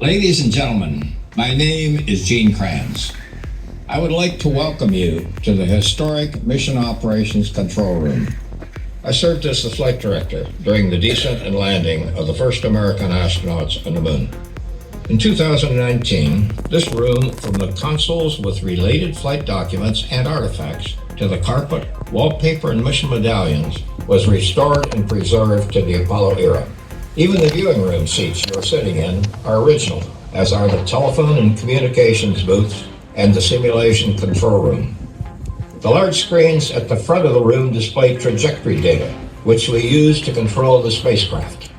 Ladies and gentlemen, my name is Gene Kranz. I would like to welcome you to the historic Mission Operations Control Room. I served as the flight director during the descent and landing of the first American astronauts on the moon. In 2019, this room, from the consoles with related flight documents and artifacts to the carpet, wallpaper, and mission medallions, was restored and preserved to the Apollo era. Even the viewing room seats you're sitting in are original, as are the telephone and communications booths and the simulation control room. The large screens at the front of the room display trajectory data, which we use to control the spacecraft.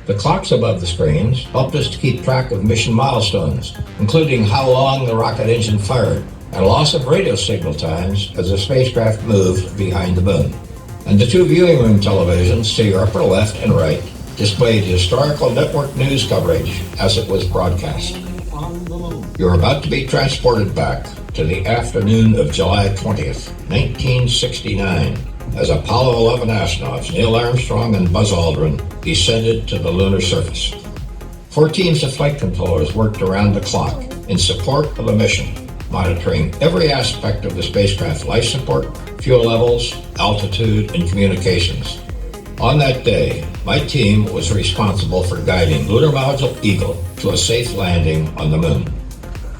The clocks above the screens helped us to keep track of mission milestones, including how long the rocket engine fired and loss of radio signal times as the spacecraft moved behind the moon. And the two viewing room televisions to your upper left and right displayed historical network news coverage as it was broadcast. You're about to be transported back to the afternoon of July 20th, 1969, as Apollo 11 astronauts Neil Armstrong and Buzz Aldrin descended to the lunar surface. 4 teams of flight controllers worked around the clock in support of the mission, monitoring every aspect of the spacecraft: life support, fuel levels, altitude, and communications. On that day, my team was responsible for guiding Lunar Module Eagle to a safe landing on the moon.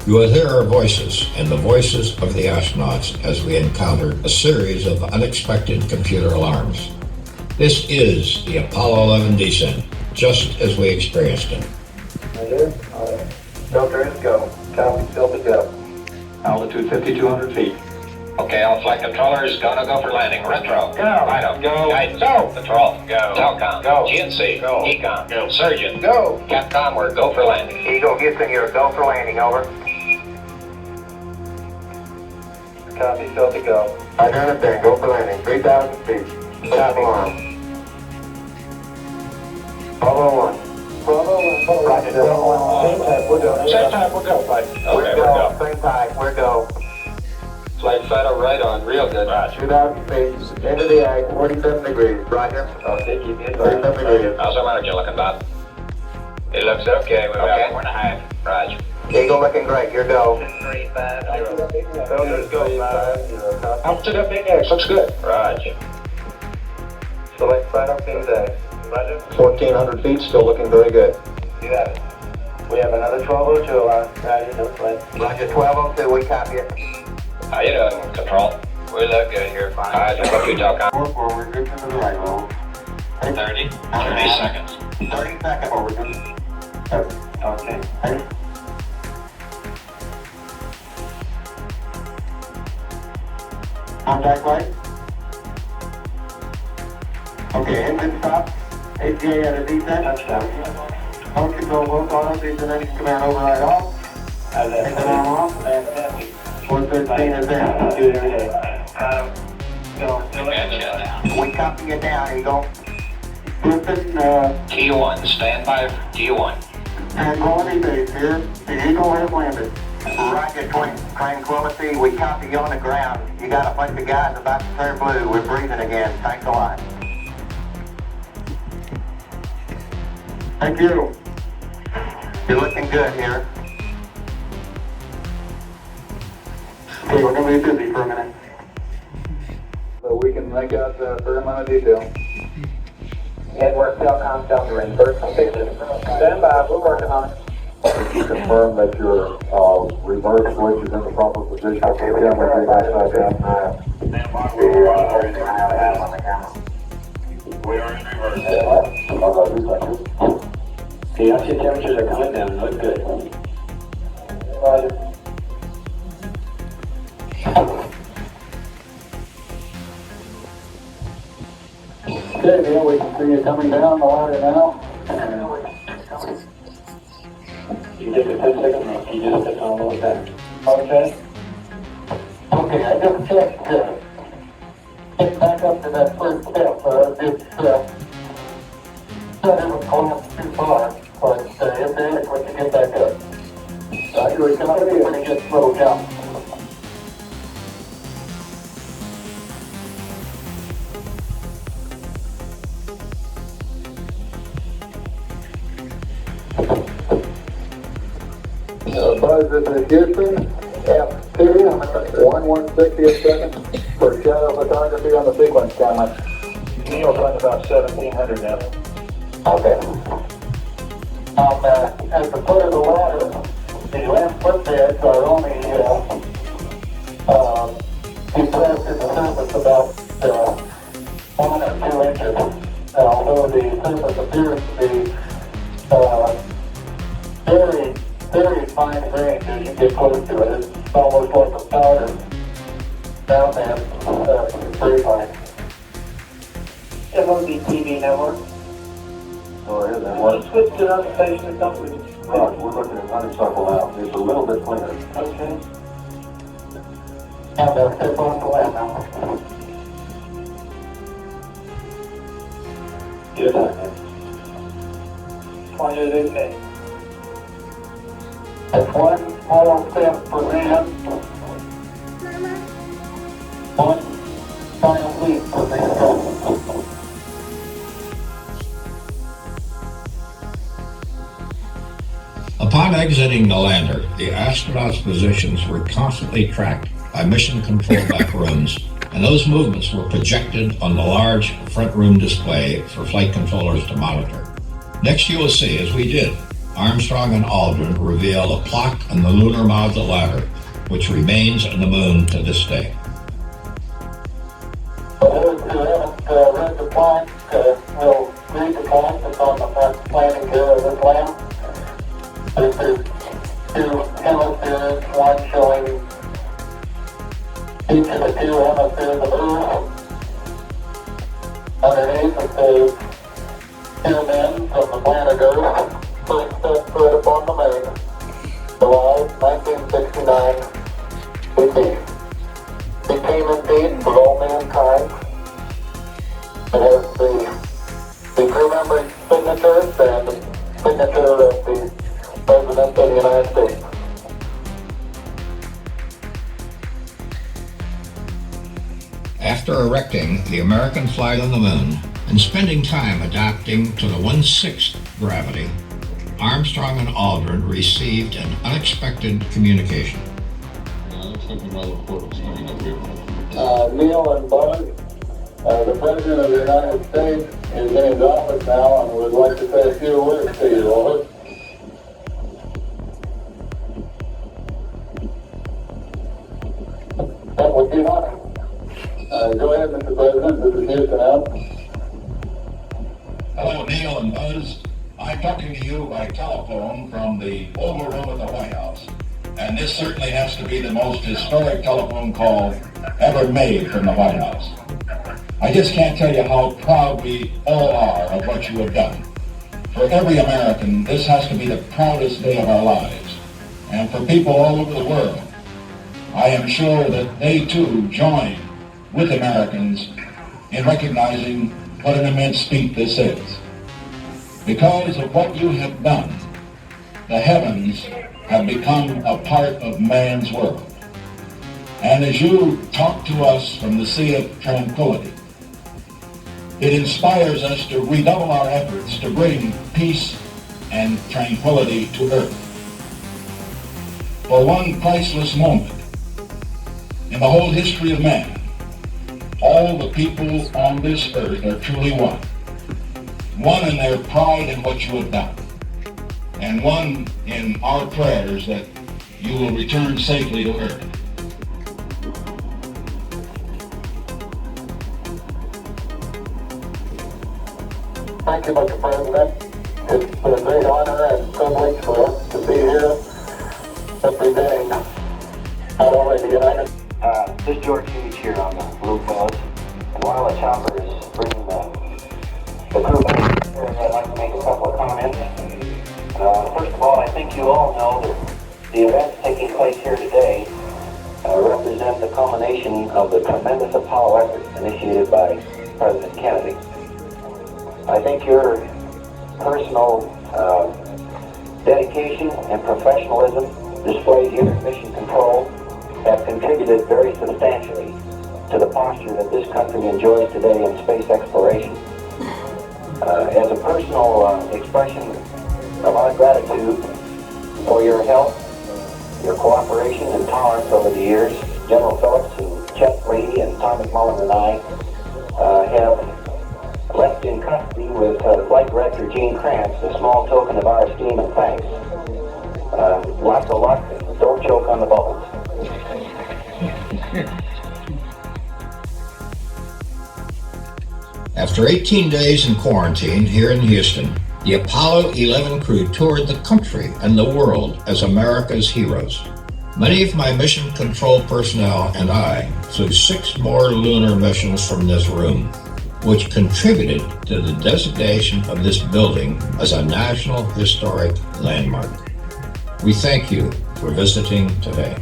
You will hear our voices and the voices of the astronauts as we encountered a series of unexpected computer alarms. This is the Apollo 11 descent, just as we experienced it. Filters go. Copy, filter go. Altitude 5,200 feet. Okay, all flight controllers, gonna go for landing. Retro. Go. Light Go. Guidance. Go. Control. Go. Telcom. Go. GNC. Go. Econ. Go. Surgeon. Go. Capcom, we're go for landing. Eagle Houston, you're go for landing, over. Copy, filter go. I understand, go for landing. 3,000 feet. Copy. Bravo 1. Roger, Bravo 1. Same time, we're go. Same time, we're go. Okay, We're go. Same time, we're go. Flight final right on, real good. Roger. 2,000 feet. Into the eye, 47 degrees. Roger. Okay, keep it. 47 degrees. How's our manager looking, Bob? It looks okay. We're about 4.5. Roger. Eagle looking great, you're go. 350. Filters go. Altitude up big X, looks good. Roger. Select final ping day. Roger. 1,400 feet, still looking very good. You got it. We have another 1202 on. Roger, no flight. Roger, 1202, we copy it. How you doing, Control? We look good here. Fine. Roger, what you Telcom? 4 forward, good to the right roll. 30 seconds. 30 seconds. Forward, good. Okay. Ready? Contact light. Okay, engine stop. ATA at a descent. Touchdown. All control, both auto, destination command override off. Engine arm off. 413 is in. Do it every day. We copy you down, Eagle. Listen, T1, stand by for T1. Tranquility Base here. The Eagle has landed. Roger, Tranquility, we copy you on the ground. You got a bunch of guys about to turn blue. We're breathing again. Thanks a lot. Thank you. You're looking good here. Okay, we're going to be busy for a minute. So we can make out a fair amount of detail. Network Telcom, Delta first fixes. Stand by, we're working on it. Confirm that your reverse switch is in the proper position. Okay, we're going to backside down. We are in reverse. The oxygen temperatures are coming down, look good. Okay, Neil, we can see you coming down the ladder now. You did it 10 seconds, you just hit on all that. Okay. Okay, I just checked. Get back up to that first step. Said it was going up too far, but it's adequate to get back up. Roger, we come up here when it gets slowed down. this is Houston, F2, 1/160th second for shadow photography on the sequence camera. Neil's running about 1700 now. Okay. At the foot of the ladder, the left footbeds are only depressed in the surface about 1 or 2 inches. Although the surface appears to be very, very fine grained as you get close to it. It's almost like a powder down there. It's very fine. MOD TV network. Oh, here's that Want one. to switch to another station or something? Right, we're looking at honeysuckle now. It's a little bit cleaner. Okay. And step off the land now. Good. Pointed okay. That's one small step for man. One final leap for mankind. Upon exiting the lander, the astronauts' positions were constantly tracked by mission control back rooms, and those movements were projected on the large front room display for flight controllers to monitor. Next, you will see, as we did, Armstrong and Aldrin reveal a plaque on the lunar module ladder, which remains on the moon to this day. For those who haven't read the plaque, we'll read the plaque that's on the front landing gear of this lamp. This is 2 hemispheres, one showing each of the 2 hemispheres of Earth. Underneath it says 2 men from the planet Earth, first set foot upon the moon, July 1969, BC. Became indeed for all mankind. It has the crew member's signatures and the signature of the President of the United States. After erecting the American flag on the moon and spending time adapting to the 1/6 gravity, Armstrong and Aldrin received an unexpected communication. Looks like another report is coming up here. Neil and Buzz, the President of the United States is in his office now and would like to say a few words to you, over. That would be honor. Go ahead, Mr. President. This is Houston now. Hello, Neil and Buzz. I'm talking to you by telephone from the Oval Room at the White House. And this certainly has to be the most historic telephone call ever made from the White House. I just can't tell you how proud we all are of what you have done. For every American, this has to be the proudest day of our lives. And for people all over the world, I am sure that they too join with Americans in recognizing what an immense feat this is. Because of what you have done, the heavens have become a part of man's world. And as you talk to us from the Sea of Tranquility, it inspires us to redouble our efforts to bring peace and tranquility to Earth. For one priceless moment in the whole history of man, all the people on this earth are truly one. One in their pride in what you have done, and one in our prayers that you will return safely to Earth. Thank you, Mr. President. It's been a great honor and privilege for us to be here representing not only the United This is George Hughes here on the Blue Buzz. And while the chopper is bringing the crew back here, I'd like to make a couple of comments. First of all, I think you all know that the events taking place here today represent the culmination of the tremendous Apollo effort initiated by President Kennedy. I think your personal dedication and professionalism displayed here at Mission Control have contributed very substantially to the posture that this country enjoys today in space exploration. As a personal expression of our gratitude for your help your cooperation and tolerance over the years. General Phillips and Chet Brady and Tom McMullen and I have left in custody with Flight Director Gene Kranz a small token of our esteem and thanks. Lots of luck, and don't choke on the bubbles. After 18 days in quarantine here in Houston, the Apollo 11 crew toured the country and the world as America's heroes. Many of my mission control personnel and I flew 6 more lunar missions from this room, which contributed to the designation of this building as a National Historic Landmark. We thank you for visiting today.